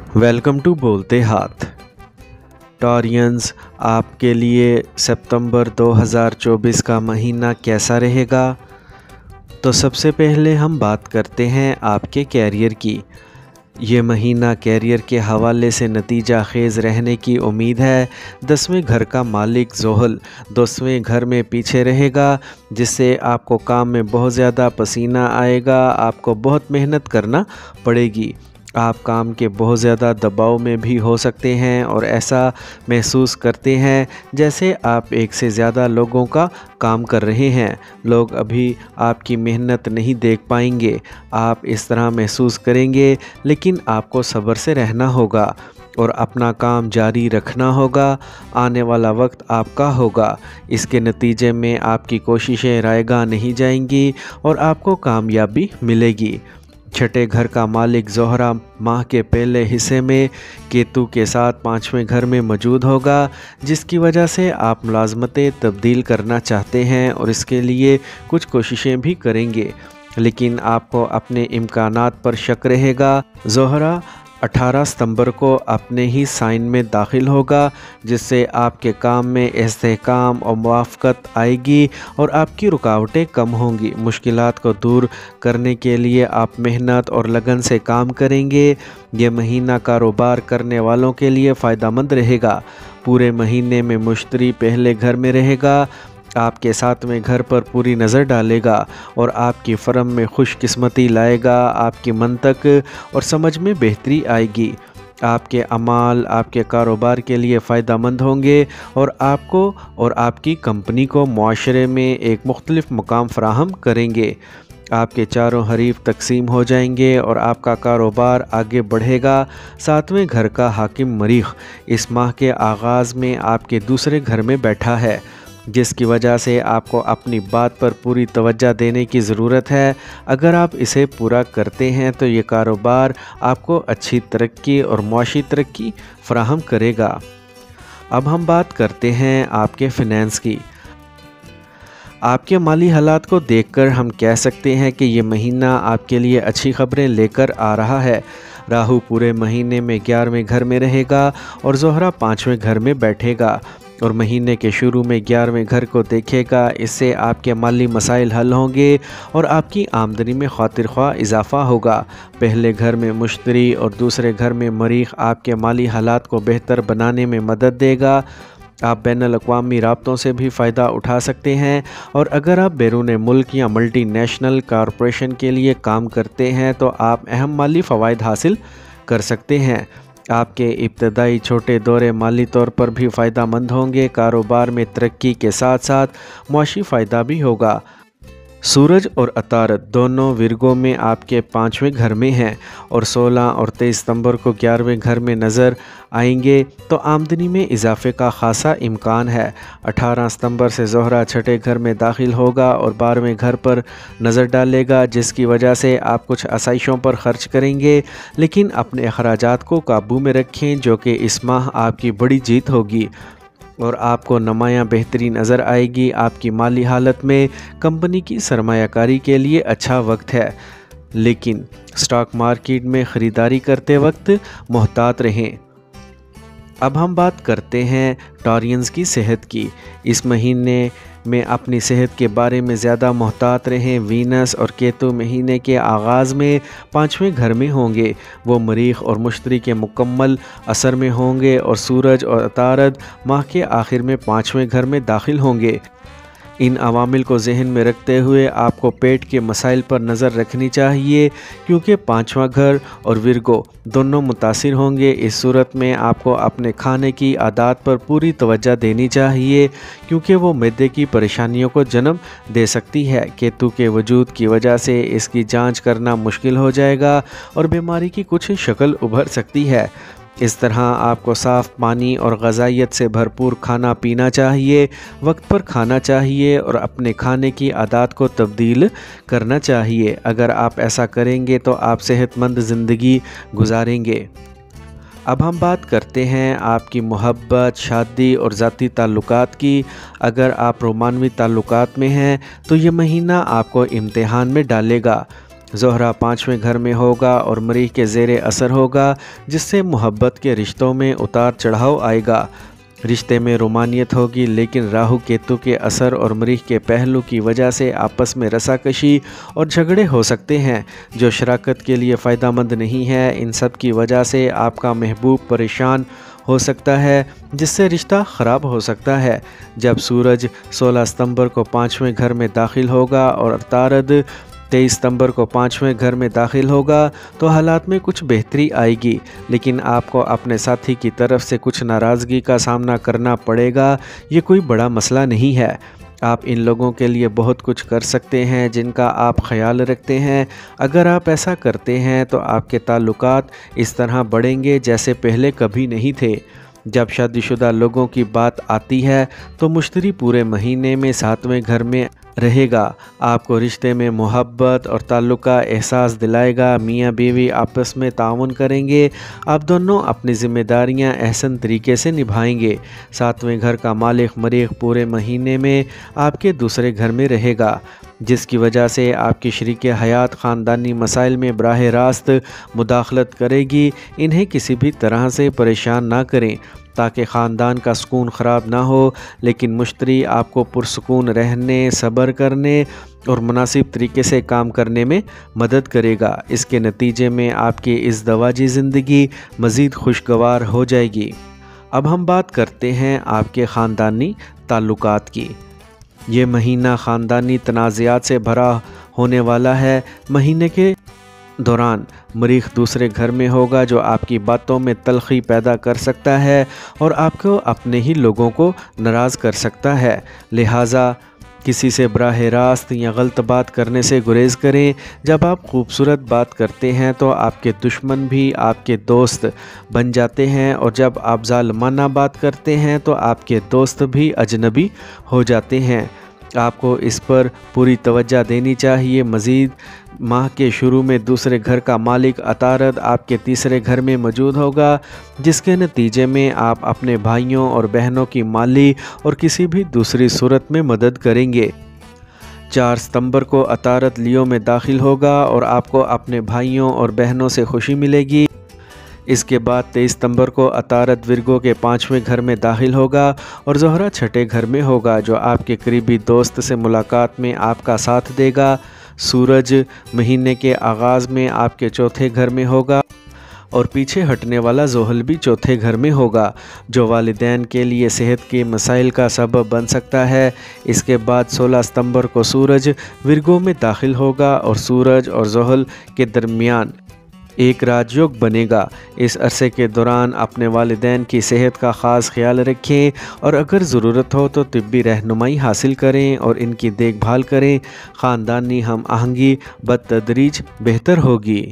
Welcome to बोलते हाथ। Taureans, आपके लिए सितंबर 2024 का महीना कैसा रहेगा? तो सबसे पहले हम बात करते हैं आपके कैरियर की। ये महीना कैरियर के हवाले से नतीजा खेज़ रहने की उम्मीद है। 10वें घर का मालिक ज़ोहल 10वें घर में पीछे रहेगा, जिससे आपको काम में बहुत ज़्यादा पसीना आएगा। आपको बहुत मेहनत करना पड़ेगी। आप काम के बहुत ज़्यादा दबाव में भी हो सकते हैं और ऐसा महसूस करते हैं जैसे आप एक से ज़्यादा लोगों का काम कर रहे हैं। लोग अभी आपकी मेहनत नहीं देख पाएंगे। आप इस तरह महसूस करेंगे, लेकिन आपको सब्र से रहना होगा और अपना काम जारी रखना होगा। आने वाला वक्त आपका होगा। इसके नतीजे में आपकी कोशिशें रायगा नहीं जाएंगी और आपको कामयाबी मिलेगी। छठे घर का मालिक ज़ोहरा माह के पहले हिस्से में केतु के साथ 5वें घर में मौजूद होगा, जिसकी वजह से आप मुलाज़मतें तब्दील करना चाहते हैं और इसके लिए कुछ कोशिशें भी करेंगे, लेकिन आपको अपने इम्कानात पर शक रहेगा। ज़ोहरा 18 सितंबर को अपने ही साइन में दाखिल होगा, जिससे आपके काम में इस्तेहकाम और मुवाफ़क़त आएगी और आपकी रुकावटें कम होंगी। मुश्किलात को दूर करने के लिए आप मेहनत और लगन से काम करेंगे। ये महीना कारोबार करने वालों के लिए फ़ायदेमंद रहेगा। पूरे महीने में मुश्तरी पहले घर में रहेगा, आपके 7वें घर पर पूरी नज़र डालेगा और आपकी फर्म में खुशकिस्मती लाएगा। आपकी मंतक और समझ में बेहतरी आएगी। आपके अमाल आपके कारोबार के लिए फ़ायदेमंद होंगे और आपको और आपकी कंपनी को मुआशरे में एक मुख्तलिफ मुकाम फ़राहम करेंगे। आपके चारों हरीफ तकसीम हो जाएंगे और आपका कारोबार आगे बढ़ेगा। 7वें घर का हाकिम मरीख इस माह के आगाज़ में आपके दूसरे घर में बैठा है, जिसकी वजह से आपको अपनी बात पर पूरी तवज्जो देने की ज़रूरत है। अगर आप इसे पूरा करते हैं तो ये कारोबार आपको अच्छी तरक्की और मुआशी तरक्की फ़राहम करेगा। अब हम बात करते हैं आपके फ़िनेंस की। आपके माली हालात को देखकर हम कह सकते हैं कि ये महीना आपके लिए अच्छी खबरें लेकर आ रहा है। राहु पूरे महीने में 11वें घर में रहेगा और ज़ोहरा 5वें घर में बैठेगा और महीने के शुरू में 11वें घर को देखेगा। इससे आपके माली मसाइल हल होंगे और आपकी आमदनी में खातिर ख्वाह इजाफ़ा होगा। पहले घर में मुश्तरी और दूसरे घर में मरीख आपके माली हालात को बेहतर बनाने में मदद देगा। आप बैनुल-अक़वामी राब्तों से भी फ़ायदा उठा सकते हैं और अगर आप बैरून मुल्क या मल्टी नेशनल कॉरपोरेशन के लिए काम करते हैं तो आप अहम माली फ़वाइद हासिल कर सकते हैं। आपके इब्तदाई छोटे दौरे माली तौर पर भी फ़ायदेमंद होंगे। कारोबार में तरक्की के साथ साथ मुआशी फ़ायदा भी होगा। सूरज और अतारद दोनों विरगो में आपके 5वें घर में हैं और 16 और 23 सितंबर को 11वें घर में नज़र आएंगे, तो आमदनी में इजाफे का खासा इम्कान है। 18 सितंबर से ज़ोहरा छठे घर में दाखिल होगा और 12वें घर पर नज़र डालेगा, जिसकी वजह से आप कुछ आसाइशों पर ख़र्च करेंगे, लेकिन अपने अखराजात को काबू में रखें, जो कि इस माह आपकी बड़ी जीत होगी और आपको नुमायाँ बेहतरी नज़र आएगी। आपकी माली हालत में कंपनी की सरमायाकारी के लिए अच्छा वक्त है, लेकिन स्टॉक मार्केट में ख़रीदारी करते वक्त मोहतात रहें। अब हम बात करते हैं टॉरियंस की सेहत की। इस महीने में अपनी सेहत के बारे में ज़्यादा मोहतात रहें। वीनस और केतु महीने के आगाज़ में 5वें घर में होंगे। वो मरीख और मुश्तरी के मुकम्मल असर में होंगे और सूरज और अतारद माह के आखिर में 5वें घर में दाखिल होंगे। इन अवामिल को जहन में रखते हुए आपको पेट के मसाइल पर नज़र रखनी चाहिए, क्योंकि 5वां घर और विरगो दोनों मुतासिर होंगे। इस सूरत में आपको अपने खाने की आदत पर पूरी तवज्जो देनी चाहिए, क्योंकि वो मैदे की परेशानियों को जन्म दे सकती है। केतु के वजूद की वजह से इसकी जांच करना मुश्किल हो जाएगा और बीमारी की कुछ शक्ल उभर सकती है। इस तरह आपको साफ़ पानी और ग़िज़ाइयत से भरपूर खाना पीना चाहिए, वक्त पर खाना चाहिए और अपने खाने की आदत को तब्दील करना चाहिए। अगर आप ऐसा करेंगे तो आप सेहतमंद ज़िंदगी गुजारेंगे। अब हम बात करते हैं आपकी मोहब्बत, शादी और ज़ाती ताल्लुकात की। अगर आप रोमानवी ताल्लुकात में हैं तो ये महीना आपको इम्तिहान में डालेगा। زہرہ 5ویں گھر میں ہوگا اور مریخ کے زیر اثر ہوگا، جس سے محبت کے رشتوں میں اتار چڑھاؤ آئے گا۔ رشتے میں رومانیت ہوگی، لیکن راہو کیتو کے اثر اور مریخ کے پہلو کی وجہ سے آپس میں رساکشی اور جھگڑے ہو سکتے ہیں جو شراکت کے لیے فائدہ مند نہیں ہے۔ ان سب کی وجہ سے آپ کا محبوب پریشان ہو سکتا ہے، جس سے رشتہ خراب ہو سکتا ہے۔ جب سورج 16 ستمبر کو 5ویں گھر میں داخل ہوگا اور عطارد 23 ستمبر کو 5ویں گھر میں داخل ہوگا تو حالات میں کچھ بہتری آئے گی، لیکن آپ کو اپنے ساتھی کی طرف سے کچھ ناراضگی کا سامنا کرنا پڑے گا۔ یہ کوئی بڑا مسئلہ نہیں ہے۔ آپ ان لوگوں کے لیے بہت کچھ کر سکتے ہیں جن کا آپ خیال رکھتے ہیں۔ اگر آپ ایسا کرتے ہیں تو آپ کے تعلقات اس طرح بڑھیں گے جیسے پہلے کبھی نہیں تھے۔ جب شادی شدہ لوگوں کی بات آتی ہے تو مشتری پورے مہینے میں 7ویں گھر میں رہے گا، آپ کو رشتے میں محبت اور تعلق کا احساس دلائے گا۔ میاں بیوی آپس میں تعاون کریں گے، آپ دونوں اپنی ذمہ داریاں احسن طریقے سے نبھائیں گے۔ 7ویں گھر کا مالک مریخ پورے مہینے میں آپ کے دوسرے گھر میں رہے گا، جس کی وجہ سے آپ کی شریک حیات خاندانی مسائل میں براہ راست مداخلت کرے گی۔ انہیں کسی بھی طرح سے پریشان نہ کریں تاکہ خاندان کا سکون خراب نہ ہو، لیکن مشتری آپ کو پرسکون رہنے، صبر کرنے اور مناسب طریقے سے کام کرنے میں مدد کرے گا۔ اس کے نتیجے میں آپ کی ازدواجی زندگی مزید خوشگوار ہو جائے گی۔ اب ہم بات کرتے ہیں آپ کے خاندانی تعلقات کی۔ یہ مہینہ خاندانی تنازعات سے بھرا ہونے والا ہے۔ مہینے کے دوران مریخ دوسرے گھر میں ہوگا جو آپ کی باتوں میں تلخی پیدا کر سکتا ہے اور آپ کو اپنے ہی لوگوں کو ناراض کر سکتا ہے۔ لہٰذا کسی سے براہ راست یا غلط بات کرنے سے گریز کریں۔ جب آپ خوبصورت بات کرتے ہیں تو آپ کے دشمن بھی آپ کے دوست بن جاتے ہیں، اور جب آپ ظالمانہ بات کرتے ہیں تو آپ کے دوست بھی اجنبی ہو جاتے ہیں۔ آپ کو اس پر پوری توجہ دینی چاہیے۔ مزید ماہ کے شروع میں دوسرے گھر کا مالک عطارد آپ کے تیسرے گھر میں موجود ہوگا، جس کے نتیجے میں آپ اپنے بھائیوں اور بہنوں کی مالی اور کسی بھی دوسری صورت میں مدد کریں گے۔ 4 ستمبر کو عطارد لیو میں داخل ہوگا اور آپ کو اپنے بھائیوں اور بہنوں سے خوشی ملے گی۔ اس کے بعد 23 ستمبر کو عطارد ورگو کے 5ویں گھر میں داخل ہوگا اور زہرہ 6 گھر میں ہوگا جو آپ کے قریبی دوست سے ملاقات میں آپ کا ساتھ دے گا۔ سورج مہینے کے آغاز میں آپ کے 4تھے گھر میں ہوگا اور پیچھے ہٹنے والا زحل بھی 4تھے گھر میں ہوگا، جو والدین کے لیے صحت کے مسائل کا سبب بن سکتا ہے۔ اس کے بعد 16 ستمبر کو سورج ورگو میں داخل ہوگا اور سورج اور زحل کے درمیان ایک راج یوگ بنے گا۔ اس عرصے کے دوران اپنے والدین کی صحت کا خاص خیال رکھیں اور اگر ضرورت ہو تو طبی رہنمائی حاصل کریں اور ان کی دیکھ بھال کریں۔ خاندانی ہم آہنگی بتدریج بہتر ہوگی۔